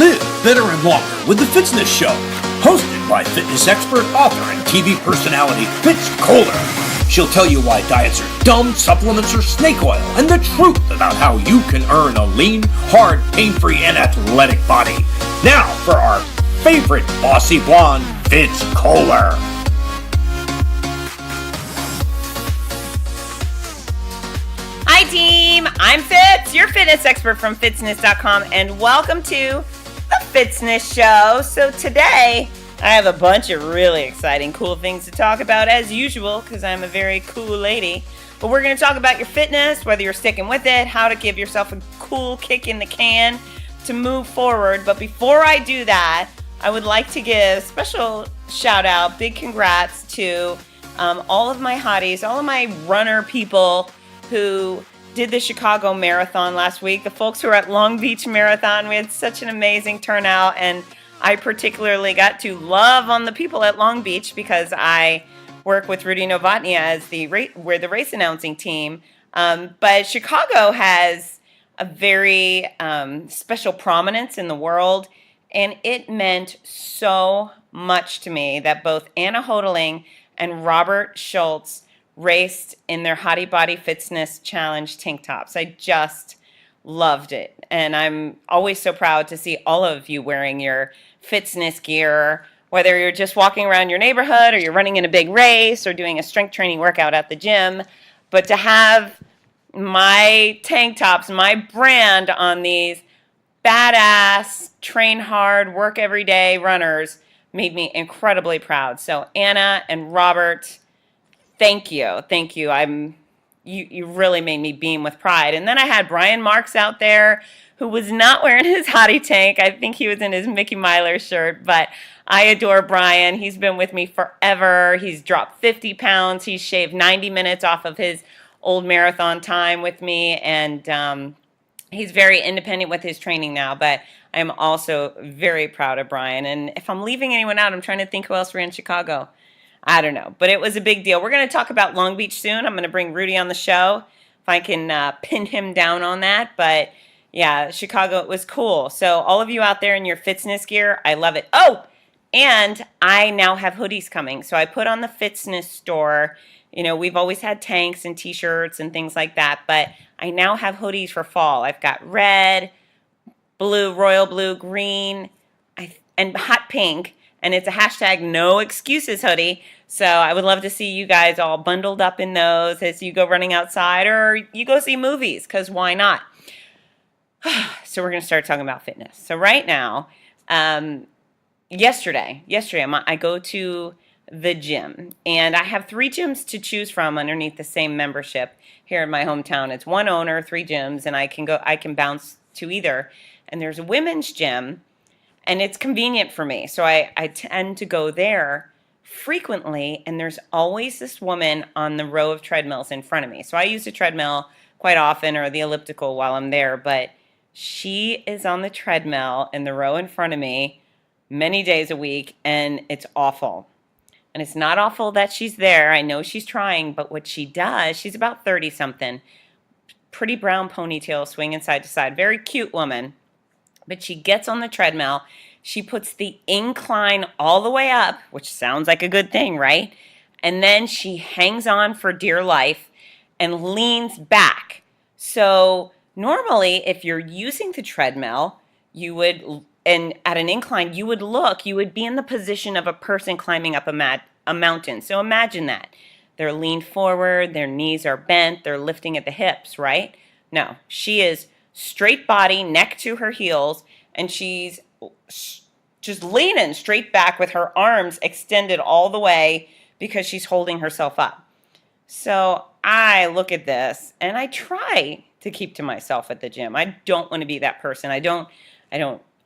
Live better and longer with the Fitzness Show, hosted by fitness expert, author, and TV personality Fitz Koehler. She'll tell you why diets are dumb, supplements are snake oil, and the truth about how you can earn a lean, hard, pain-free, and athletic body. Now for our favorite bossy blonde, Fitz Koehler. Hi team, I'm Fitz, your fitness expert from Fitzness.com, and welcome to the Fitzness Show. So today, I have a bunch of really exciting, cool things to talk about as usual, because I'm a very cool lady. But we're going to talk about your fitness, whether you're sticking with it, how to give yourself a cool kick in the can to move forward. But before I do that, I would like to give special shout out, big congrats to all of my hotties, all of my runner people who did the Chicago Marathon last week. The folks who were at Long Beach Marathon, we had such an amazing turnout, and I particularly got to love on the people at Long Beach because I work with Rudy Novotny as we're the race announcing team. But Chicago has a very special prominence in the world, and it meant so much to me that both Anna Hodeling and Robert Schultz raced in their Hottie Body Fitzness Challenge tank tops. I just loved it. And I'm always so proud to see all of you wearing your Fitzness gear, whether you're just walking around your neighborhood or you're running in a big race or doing a strength training workout at the gym. But to have my tank tops, my brand on these badass, train hard, work every day runners made me incredibly proud. So Anna and Robert, thank you. Thank you. You really made me beam with pride. And then I had Brian Marks out there who was not wearing his hottie tank. I think he was in his Mickey Myler shirt, but I adore Brian. He's been with me forever. He's dropped 50 pounds. He's shaved 90 minutes off of his old marathon time with me. And he's very independent with his training now, but I'm also very proud of Brian. And if I'm leaving anyone out, I'm trying to think who else ran Chicago. I don't know, but it was a big deal. We're going to talk about Long Beach soon. I'm going to bring Rudy on the show if I can pin him down on that. But yeah, Chicago, it was cool. So all of you out there in your Fitzness gear, I love it. Oh, and I now have hoodies coming. So I put on the Fitzness store. You know, we've always had tanks and t-shirts and things like that, but I now have hoodies for fall. I've got red, blue, royal blue, green, and hot pink. And it's a hashtag no excuses hoodie. So I would love to see you guys all bundled up in those as you go running outside or you go see movies, because why not? So we're going to start talking about fitness. So right now, yesterday, I go to the gym, and I have 3 gyms to choose from underneath the same membership here in my hometown. It's one owner, 3 gyms, and I can bounce to either. And there's a women's gym, and it's convenient for me. So I tend to go there frequently, and there's always this woman on the row of treadmills in front of me. So I use the treadmill quite often, or the elliptical while I'm there, but she is on the treadmill in the row in front of me many days a week, and it's awful. And it's not awful that she's there. I know she's trying, but what she does, she's about 30-something, pretty brown ponytail swinging side to side, very cute woman. But she gets on the treadmill, she puts the incline all the way up, which sounds like a good thing, right? And then she hangs on for dear life and leans back. So normally, if you're using the treadmill, and at an incline, you would be in the position of a person climbing up a mountain. So imagine that. They're leaned forward, their knees are bent, they're lifting at the hips, right? No, she is straight body, neck to her heels, and she's just leaning straight back with her arms extended all the way because she's holding herself up. So I look at this and I try to keep to myself at the gym. I don't want to be that person. I don't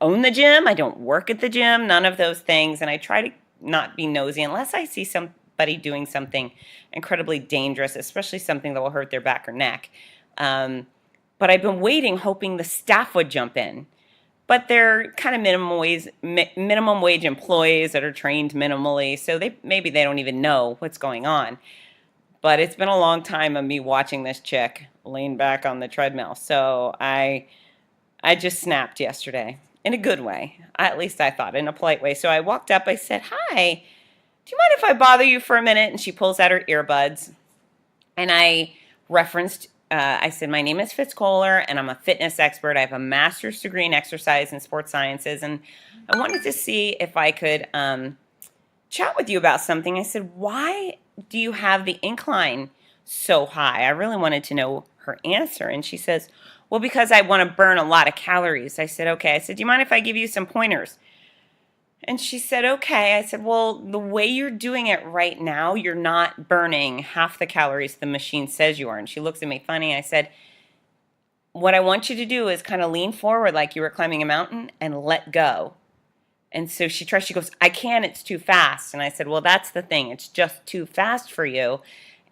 own the gym. I don't work at the gym, none of those things. And I try to not be nosy unless I see somebody doing something incredibly dangerous, especially something that will hurt their back or neck. But I've been waiting, hoping the staff would jump in. But they're kind of minimum wage employees that are trained minimally, so maybe they don't even know what's going on. But it's been a long time of me watching this chick lean back on the treadmill. So I just snapped yesterday. in a good way. At least I thought, in a polite way. So I walked up, I said, "Hi, do you mind if I bother you for a minute?" And she pulls out her earbuds. And I referenced, I said, "My name is Fitz Koehler, and I'm a fitness expert. I have a master's degree in exercise and sports sciences. And I wanted to see if I could chat with you about something." I said, "Why do you have the incline so high?" I really wanted to know her answer. And she says, "Well, because I want to burn a lot of calories." I said, "Okay." I said, "Do you mind if I give you some pointers?" And she said, "Okay." I said, "Well, the way you're doing it right now, you're not burning half the calories the machine says you are." And she looks at me funny. I said, "What I want you to do is kind of lean forward like you were climbing a mountain and let go." And so she tries, she goes, "I can't, it's too fast." And I said, "Well, that's the thing. It's just too fast for you.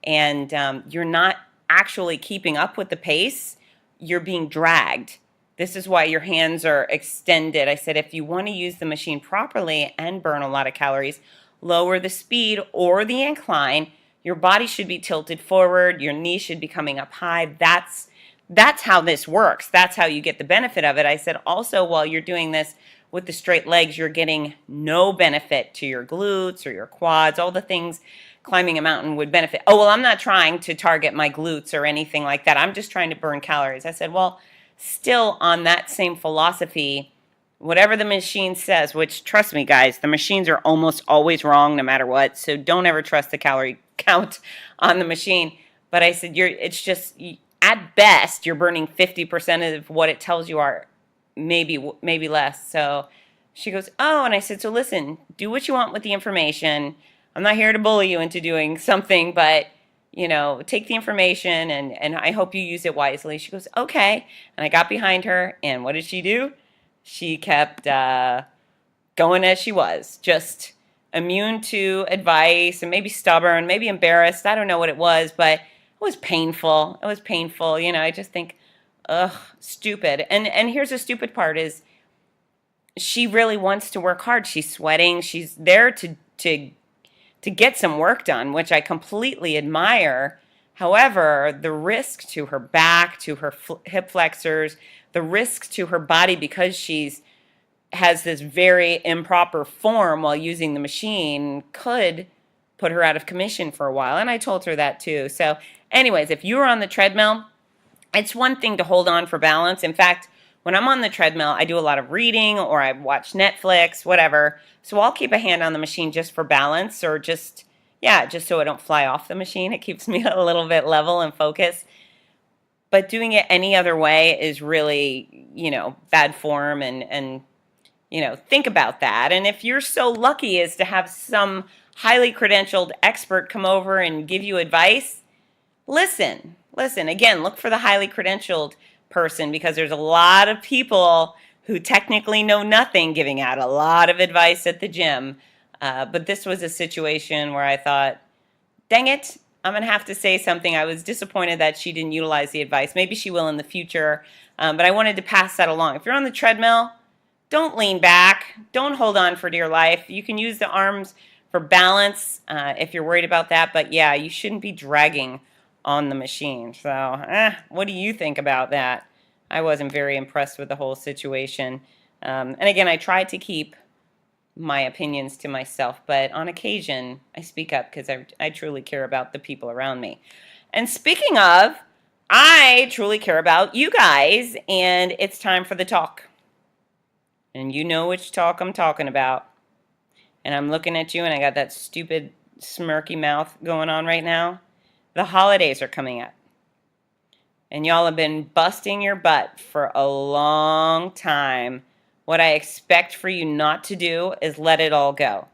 And you're not actually keeping up with the pace. You're being dragged. This is why your hands are extended." I said, "If you want to use the machine properly and burn a lot of calories, lower the speed or the incline. Your body should be tilted forward. Your knee should be coming up high. That's how this works. That's how you get the benefit of it." I said, "Also, while you're doing this with the straight legs, you're getting no benefit to your glutes or your quads, all the things climbing a mountain would benefit." "Oh, well, I'm not trying to target my glutes or anything like that. I'm just trying to burn calories." I said, "Well, still on that same philosophy, whatever the machine says," which, trust me, guys, the machines are almost always wrong no matter what. So don't ever trust the calorie count on the machine. But I said, it's just, at best, you're burning 50% of what it tells you are, maybe less. So she goes, "Oh." And I said, "So listen, do what you want with the information. I'm not here to bully you into doing something, but take the information and I hope you use it wisely." She goes, "Okay." And I got behind her, and what did she do? She kept going as she was, just immune to advice and maybe stubborn, maybe embarrassed. I don't know what it was, but it was painful. It was painful. I just think, ugh, stupid. And here's the stupid part is she really wants to work hard. She's sweating. She's there to get some work done, which I completely admire. However, the risk to her back, to her hip flexors, the risk to her body because has this very improper form while using the machine could put her out of commission for a while. And I told her that too. So anyways, if you're on the treadmill, it's one thing to hold on for balance. In fact, when I'm on the treadmill, I do a lot of reading or I watch Netflix, whatever. So I'll keep a hand on the machine just for balance or just so I don't fly off the machine. It keeps me a little bit level and focused. But doing it any other way is really, bad form and think about that. And if you're so lucky as to have some highly credentialed expert come over and give you advice, listen. Again, look for the highly credentialed person because there's a lot of people who technically know nothing giving out a lot of advice at the gym. But this was a situation where I thought, dang it, I'm going to have to say something. I was disappointed that she didn't utilize the advice. Maybe she will in the future. But I wanted to pass that along. If you're on the treadmill, don't lean back. Don't hold on for dear life. You can use the arms for balance if you're worried about that. But yeah, you shouldn't be dragging on the machine. So what do you think about that? I wasn't very impressed with the whole situation. And again, I tried to keep my opinions to myself, but on occasion I speak up because I truly care about the people around me. And speaking of, I truly care about you guys, and it's time for the talk. And you know which talk I'm talking about. And I'm looking at you and I got that stupid smirky mouth going on right now. The holidays are coming up. And y'all have been busting your butt for a long time. What I expect for you not to do is let it all go.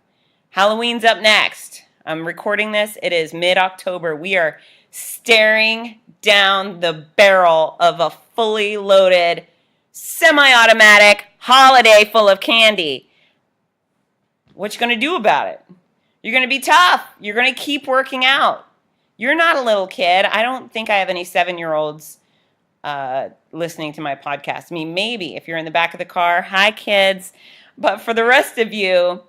Halloween's up next. I'm recording this. It is mid-October. We are staring down the barrel of a fully loaded, semi-automatic holiday full of candy. What you going to do about it? You're going to be tough. You're going to keep working out. You're not a little kid. I don't think I have any 7-year-olds listening to my podcast. I mean, maybe if you're in the back of the car, hi kids. But for the rest of you,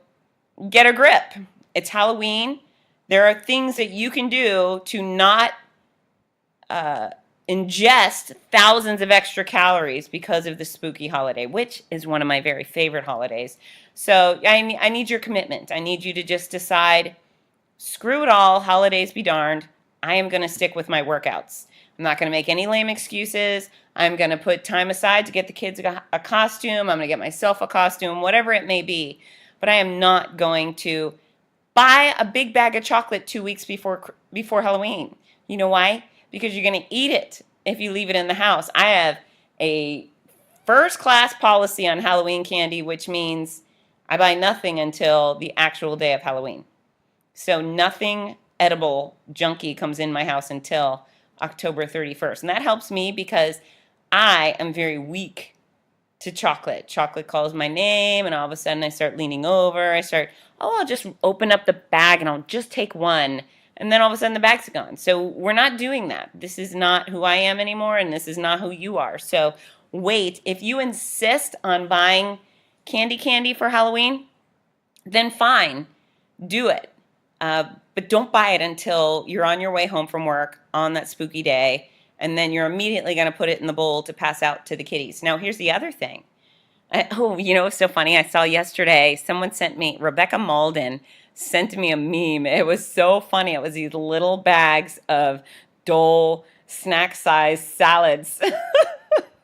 get a grip. It's Halloween. There are things that you can do to not ingest thousands of extra calories because of the spooky holiday, which is one of my very favorite holidays. So I need your commitment. I need you to just decide, screw it all, holidays be darned. I am going to stick with my workouts. I'm not going to make any lame excuses. I'm going to put time aside to get the kids a costume. I'm going to get myself a costume, whatever it may be. But I am not going to buy a big bag of chocolate 2 weeks before Halloween. You know why? Because you're going to eat it if you leave it in the house. I have a first class policy on Halloween candy, which means I buy nothing until the actual day of Halloween. So nothing edible junky comes in my house until October 31st. And that helps me because I am very weak to chocolate. Chocolate calls my name, and all of a sudden I start leaning over. I'll just open up the bag and I'll just take one. And then all of a sudden the bag's gone. So we're not doing that. This is not who I am anymore, and this is not who you are. So wait, if you insist on buying candy for Halloween, then fine, do it. But don't buy it until you're on your way home from work on that spooky day, and then you're immediately going to put it in the bowl to pass out to the kiddies. Now, here's the other thing. It's so funny. I saw yesterday, Rebecca Malden sent me a meme. It was so funny. It was these little bags of Dole snack-sized salads.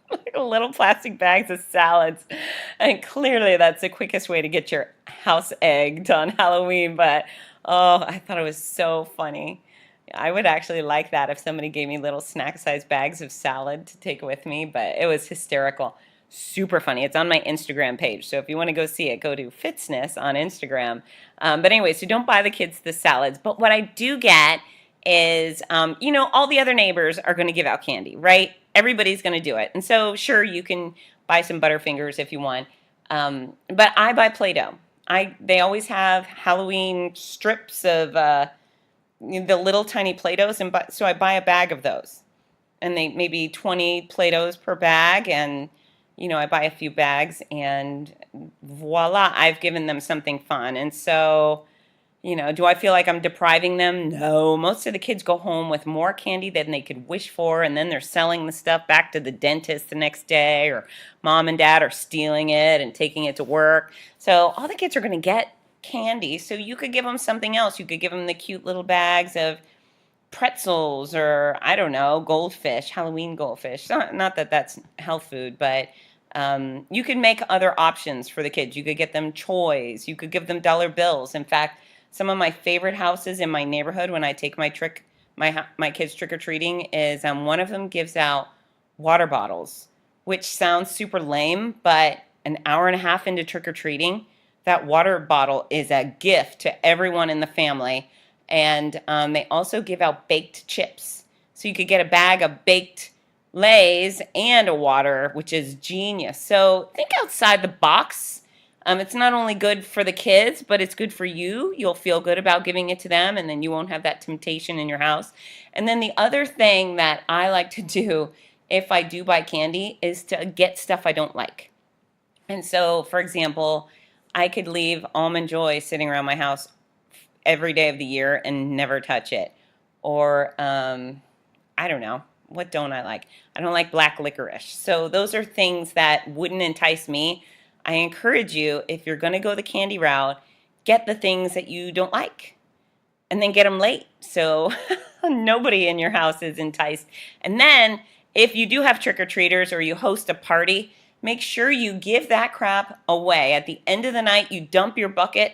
Like little plastic bags of salads. And clearly that's the quickest way to get your house egged on Halloween, but I thought it was so funny. I would actually like that if somebody gave me little snack-sized bags of salad to take with me, but it was hysterical. Super funny. It's on my Instagram page, so if you want to go see it, go to Fitzness on Instagram. But anyway, so don't buy the kids the salads. But what I do get is, all the other neighbors are going to give out candy, right? Everybody's going to do it. And so, sure, you can buy some Butterfingers if you want. But I buy Play-Doh. They always have Halloween strips of the little tiny Play-Dohs, and so I buy a bag of those, and they maybe 20 Play-Dohs per bag, and I buy a few bags, and voila, I've given them something fun. And so, do I feel like I'm depriving them? No. Most of the kids go home with more candy than they could wish for, and then they're selling the stuff back to the dentist the next day, or mom and dad are stealing it and taking it to work. So all the kids are going to get candy, so you could give them something else. You could give them the cute little bags of pretzels, or I don't know, goldfish, Halloween goldfish. Not that that's health food, but you can make other options for the kids. You could get them toys. You could give them dollar bills. In fact, some of my favorite houses in my neighborhood when I take my kids trick-or-treating is one of them gives out water bottles, which sounds super lame, but an hour and a half into trick-or-treating, that water bottle is a gift to everyone in the family. And they also give out baked chips. So you could get a bag of baked Lay's and a water, which is genius. So think outside the box. It's not only good for the kids, but it's good for you. You'll feel good about giving it to them, and then you won't have that temptation in your house. And then the other thing that I like to do if I do buy candy is to get stuff I don't like. And so, for example, I could leave Almond Joy sitting around my house every day of the year and never touch it. Or, I don't know. What don't I like? I don't like black licorice. So those are things that wouldn't entice me. I encourage you, if you're going to go the candy route, get the things that you don't like and then get them late. So nobody in your house is enticed. And then if you do have trick-or-treaters or you host a party, make sure you give that crap away. At the end of the night, you dump your bucket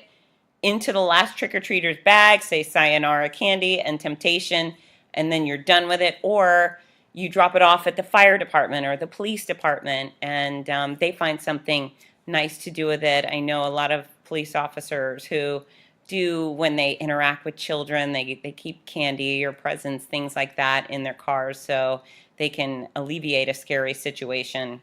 into the last trick-or-treater's bag, say sayonara candy and temptation, and then you're done with it. Or you drop it off at the fire department or the police department, and they find something nice to do with it. I know a lot of police officers who do, when they interact with children, they keep candy or presents, things like that in their cars so they can alleviate a scary situation.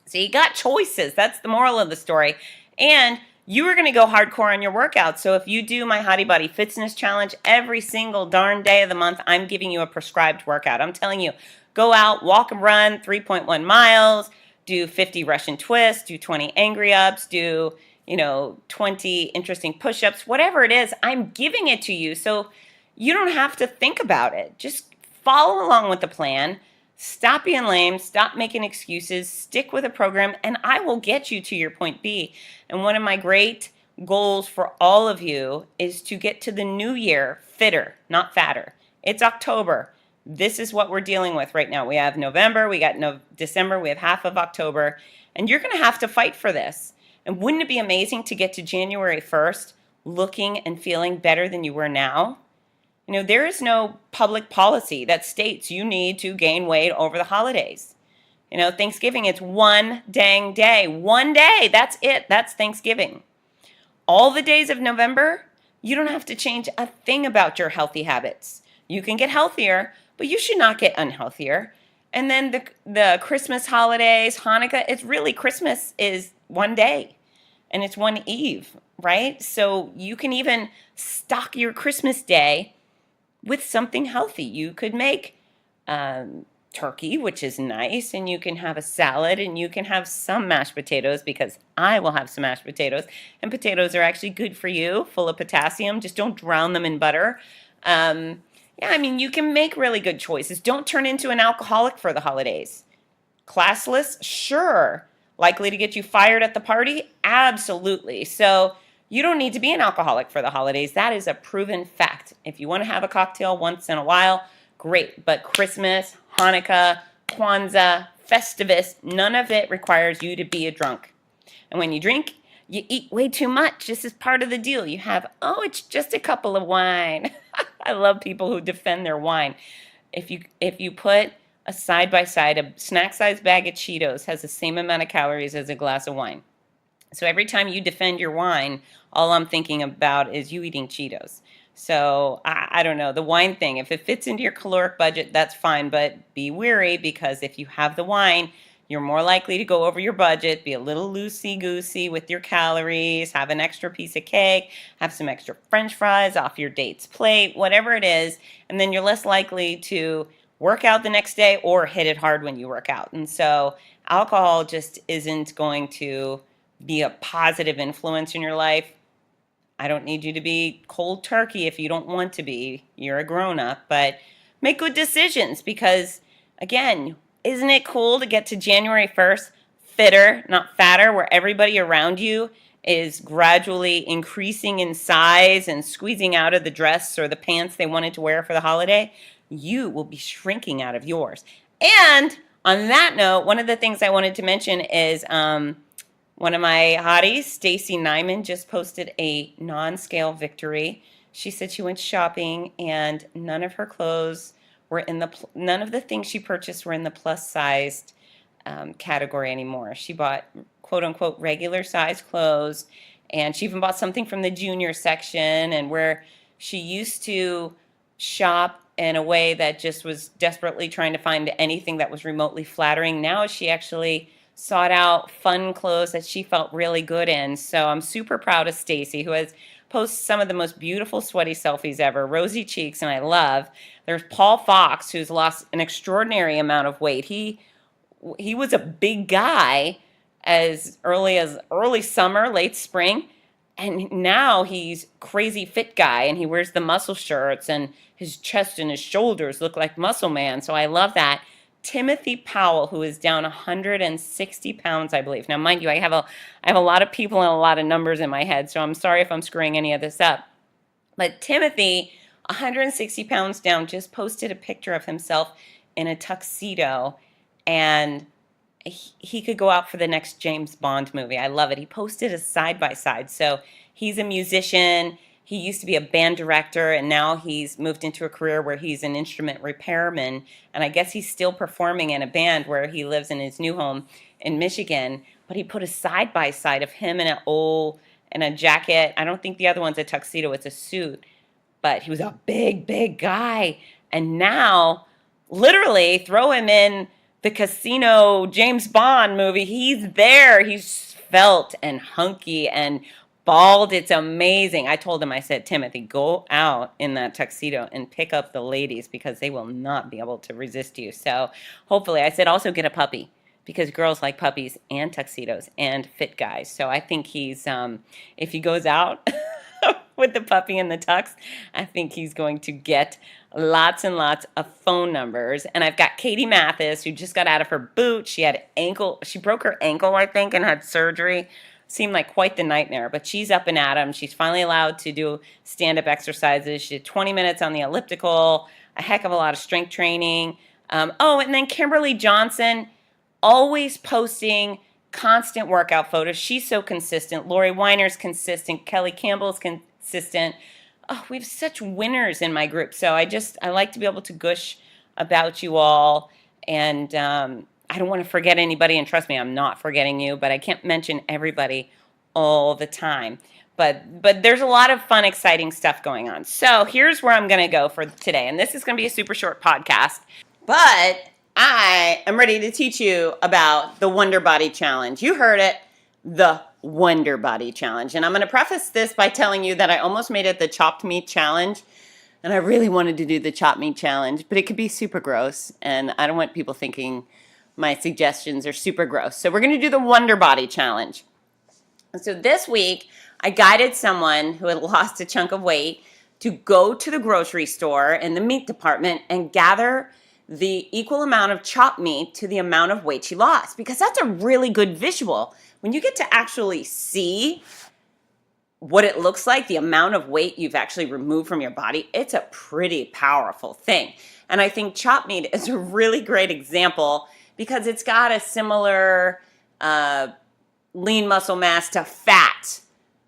So you got choices. That's the moral of the story. And you are going to go hardcore on your workout. So if you do my Hottie Body Fitzness Challenge, every single darn day of the month, I'm giving you a prescribed workout. I'm telling you, go out, walk and run 3.1 miles, do 50 Russian twists, do 20 angry ups, do 20 interesting push-ups, whatever it is, I'm giving it to you. So you don't have to think about it. Just follow along with the plan. Stop being lame, stop making excuses, stick with a program, and I will get you to your point B. And one of my great goals for all of you is to get to the new year fitter, not fatter. It's October. This is what we're dealing with right now. We have November, we got December, we have half of October, and you're going to have to fight for this. And wouldn't it be amazing to get to January 1st looking and feeling better than you were now? You know, there is no public policy that states you need to gain weight over the holidays. You know, Thanksgiving, it's one dang day. One day, that's it. That's Thanksgiving. All the days of November, you don't have to change a thing about your healthy habits. You can get healthier, but you should not get unhealthier. And then the Christmas holidays, Hanukkah, it's really Christmas is one day and it's one eve, right? So you can even stock your Christmas day with something healthy. You could make turkey, which is nice, and you can have a salad, and you can have some mashed potatoes, because I will have some mashed potatoes, and potatoes are actually good for you, full of potassium. Just don't drown them in butter. Yeah, I mean, you can make really good choices. Don't turn into an alcoholic for the holidays. Classless? Sure. Likely to get you fired at the party? Absolutely. So you don't need to be an alcoholic for the holidays. That is a proven fact. If you want to have a cocktail once in a while, great. But Christmas, Hanukkah, Kwanzaa, Festivus, none of it requires you to be a drunk. And when you drink, you eat way too much. This is part of the deal. You have, oh, it's just a couple of wine. I love people who defend their wine. If you put a side-by-side, a snack-sized bag of Cheetos has the same amount of calories as a glass of wine. So every time you defend your wine, all I'm thinking about is you eating Cheetos. So I don't know, the wine thing, if it fits into your caloric budget, that's fine, but be wary, because if you have the wine, you're more likely to go over your budget, be a little loosey-goosey with your calories, have an extra piece of cake, have some extra French fries off your date's plate, whatever it is, and then you're less likely to work out the next day or hit it hard when you work out. And so alcohol just isn't going to be a positive influence in your life. I don't need you to be cold turkey if you don't want to be. You're a grown-up, but make good decisions, because, again, isn't it cool to get to January 1st fitter, not fatter, where everybody around you is gradually increasing in size and squeezing out of the dress or the pants they wanted to wear for the holiday? You will be shrinking out of yours. And on that note, one of the things I wanted to mention is one of my hotties, Stacy Nyman, just posted a non-scale victory. She said she went shopping and none of her clothes were in none of the things she purchased were in the plus-sized category anymore. She bought quote-unquote regular size clothes, and she even bought something from the junior section, and where she used to shop in a way that just was desperately trying to find anything that was remotely flattering, now she actually sought out fun clothes that she felt really good in. So I'm super proud of Stacy, who has posted some of the most beautiful sweaty selfies ever, rosy cheeks, and I love. There's Paul Fox, who's lost an extraordinary amount of weight. He was a big guy as early summer, late spring, and now he's crazy fit guy, and he wears the muscle shirts, and his chest and his shoulders look like Muscle Man. So I love that. Timothy Powell, who is down 160 pounds, I believe. Now, mind you, I have a lot of people and a lot of numbers in my head, so I'm sorry if I'm screwing any of this up. But Timothy, 160 pounds down, just posted a picture of himself in a tuxedo, and he could go out for the next James Bond movie. I love it. He posted a side-by-side. So he's a musician. He used to be a band director, and now he's moved into a career where he's an instrument repairman. And I guess he's still performing in a band where he lives in his new home in Michigan. But he put a side-by-side of him in a jacket. I don't think the other one's a tuxedo. It's a suit. But he was a big, big guy. And now, literally, throw him in the Casino James Bond movie. He's there. He's svelte and hunky and bald. It's amazing. I told him, I said, Timothy, go out in that tuxedo and pick up the ladies, because they will not be able to resist you. So hopefully, I said, also get a puppy, because girls like puppies and tuxedos and fit guys. So I think he's, if he goes out with the puppy and the tux. I think he's going to get lots and lots of phone numbers. And I've got Katie Mathis, who just got out of her boot. She broke her ankle, I think, and had surgery. Seemed like quite the nightmare, but she's up and at 'em. She's finally allowed to do stand-up exercises. She did 20 minutes on the elliptical, a heck of a lot of strength training. And then Kimberly Johnson, always posting constant workout photos. She's so consistent. Lori Weiner's consistent. Kelly Campbell's consistent. Oh, we have such winners in my group. So I like to be able to gush about you all. And I don't want to forget anybody. And trust me, I'm not forgetting you. But I can't mention everybody all the time. But there's a lot of fun, exciting stuff going on. So here's where I'm going to go for today. And this is going to be a super short podcast. But I am ready to teach you about the WonderBody Challenge. You heard it, the WonderBody Challenge. And I'm going to preface this by telling you that I almost made it the Chopped Meat Challenge. And I really wanted to do the Chopped Meat Challenge, but it could be super gross. And I don't want people thinking my suggestions are super gross. So we're going to do the WonderBody Challenge. And so this week, I guided someone who had lost a chunk of weight to go to the grocery store in the meat department and gather the equal amount of chopped meat to the amount of weight she lost, because that's a really good visual. When you get to actually see what it looks like, the amount of weight you've actually removed from your body, it's a pretty powerful thing. And I think chopped meat is a really great example because it's got a similar lean muscle mass to fat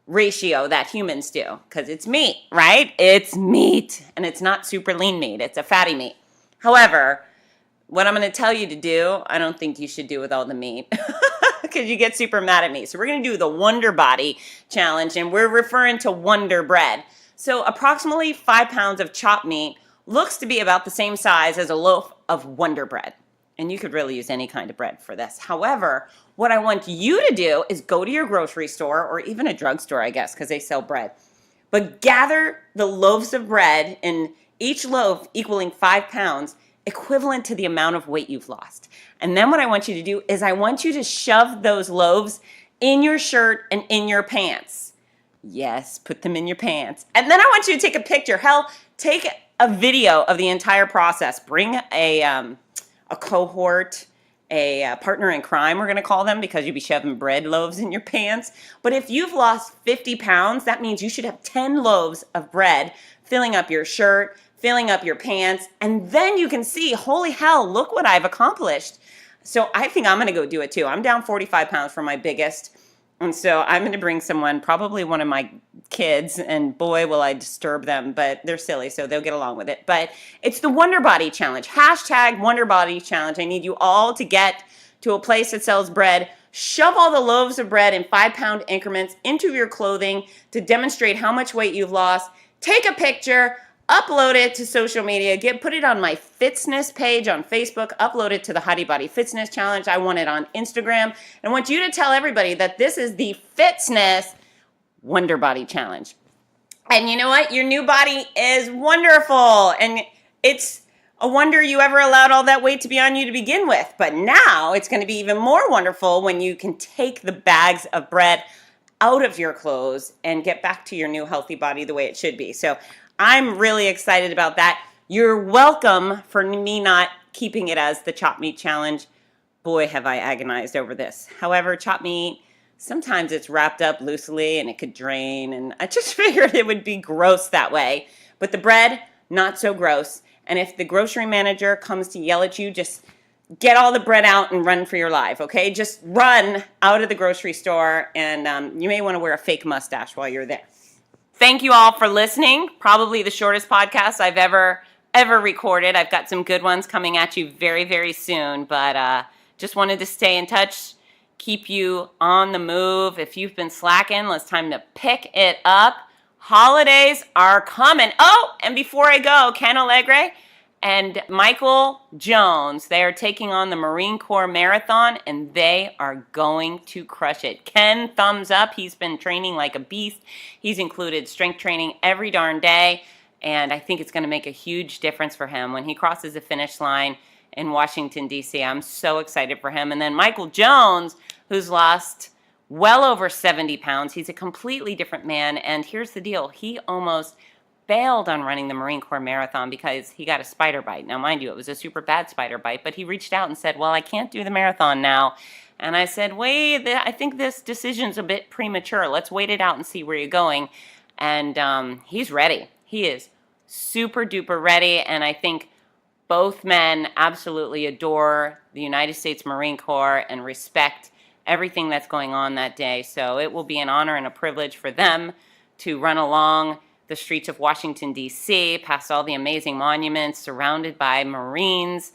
ratio that humans do, because it's meat, right? It's meat, and it's not super lean meat. It's a fatty meat. However, what I'm going to tell you to do, I don't think you should do with all the meat because you get super mad at me. So we're going to do the WonderBody Challenge, and we're referring to Wonder Bread. So approximately 5 pounds of chopped meat looks to be about the same size as a loaf of Wonder Bread. And you could really use any kind of bread for this. However, what I want you to do is go to your grocery store or even a drugstore, I guess, because they sell bread. But gather the loaves of bread, in each loaf equaling 5 pounds, equivalent to the amount of weight you've lost. And then what I want you to do is I want you to shove those loaves in your shirt and in your pants. Yes, put them in your pants. And then I want you to take a picture. Hell, take a video of the entire process. Bring a cohort, a partner in crime, we're going to call them, because you'd be shoving bread loaves in your pants. But if you've lost 50 pounds, that means you should have 10 loaves of bread filling up your shirt, filling up your pants, and then you can see, holy hell, look what I've accomplished. So I think I'm going to go do it too. I'm down 45 pounds from my biggest. And so I'm going to bring someone, probably one of my kids, and boy, will I disturb them, but they're silly, so they'll get along with it. But it's the WonderBody Challenge. Hashtag WonderBody Challenge. I need you all to get to a place that sells bread. Shove all the loaves of bread in 5-pound increments into your clothing to demonstrate how much weight you've lost. Take a picture. Upload it to social media. Put it on my Fitzness page on Facebook. Upload it to the Hottie Body Fitzness Challenge. I want it on Instagram. And I want you to tell everybody that this is the Fitzness WonderBody Challenge. And you know what? Your new body is wonderful. And it's a wonder you ever allowed all that weight to be on you to begin with. But now it's going to be even more wonderful when you can take the bags of bread out of your clothes and get back to your new healthy body the way it should be. So I'm really excited about that. You're welcome for me not keeping it as the Chopped Meat Challenge. Boy, have I agonized over this. However, chopped meat, sometimes it's wrapped up loosely and it could drain, and I just figured it would be gross that way. But the bread, not so gross. And if the grocery manager comes to yell at you, just get all the bread out and run for your life, okay? Just run out of the grocery store, and you may want to wear a fake mustache while you're there. Thank you all for listening. Probably the shortest podcast I've ever recorded. I've got some good ones coming at you very, very soon, but just wanted to stay in touch, keep you on the move. If you've been slacking, it's time to pick it up. Holidays are coming. Oh, and before I go, Ken Allegre and Michael Jones, they are taking on the Marine Corps Marathon, and they are going to crush it. Ken, thumbs up. He's been training like a beast. He's included strength training every darn day, and I think it's going to make a huge difference for him when he crosses the finish line in Washington, D.C. I'm so excited for him. And then Michael Jones, who's lost, well over 70 pounds. He's a completely different man. And here's the deal. He almost bailed on running the Marine Corps Marathon because he got a spider bite. Now, mind you, it was a super bad spider bite, but he reached out and said, well, I can't do the marathon now. And I said, wait, I think this decision's a bit premature. Let's wait it out and see where you're going. And he's ready. He is super duper ready. And I think both men absolutely adore the United States Marine Corps and respect everything that's going on that day. So it will be an honor and a privilege for them to run along the streets of Washington, D.C., past all the amazing monuments, surrounded by Marines.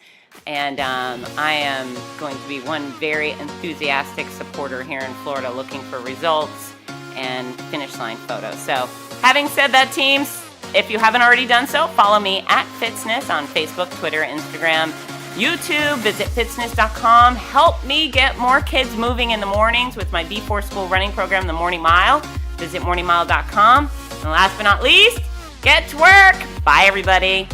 And I am going to be one very enthusiastic supporter here in Florida, looking for results and finish line photos. So having said that, teams, if you haven't already done so, follow me at Fitzness on Facebook, Twitter, Instagram, YouTube. Visit Fitzness.com. Help me get more kids moving in the mornings with my Before School running program, The Morning Mile. Visit morningmile.com. And last but not least, get to work. Bye, everybody.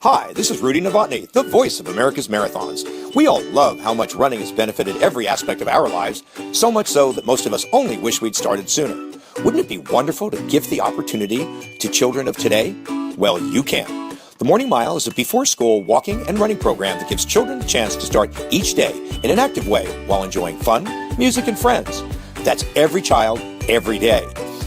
Hi, this is Rudy Novotny, the voice of America's Marathons. We all love how much running has benefited every aspect of our lives, so much so that most of us only wish we'd started sooner. Wouldn't it be wonderful to give the opportunity to children of today? Well, you can. The Morning Mile is a before-school walking and running program that gives children a chance to start each day in an active way while enjoying fun, music, and friends. That's every child, every day.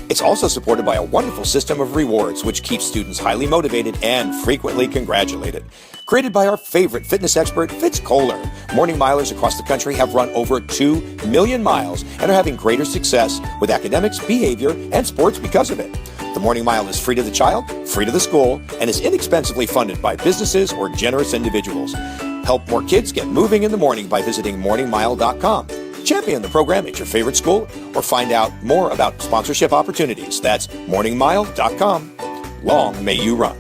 It's also supported by a wonderful system of rewards, which keeps students highly motivated and frequently congratulated. Created by our favorite fitness expert, Fitz Koehler, Morning Milers across the country have run over 2 million miles and are having greater success with academics, behavior, and sports because of it. The Morning Mile is free to the child, free to the school, and is inexpensively funded by businesses or generous individuals. Help more kids get moving in the morning by visiting morningmile.com. Champion the program at your favorite school or find out more about sponsorship opportunities. That's morningmile.com. Long may you run.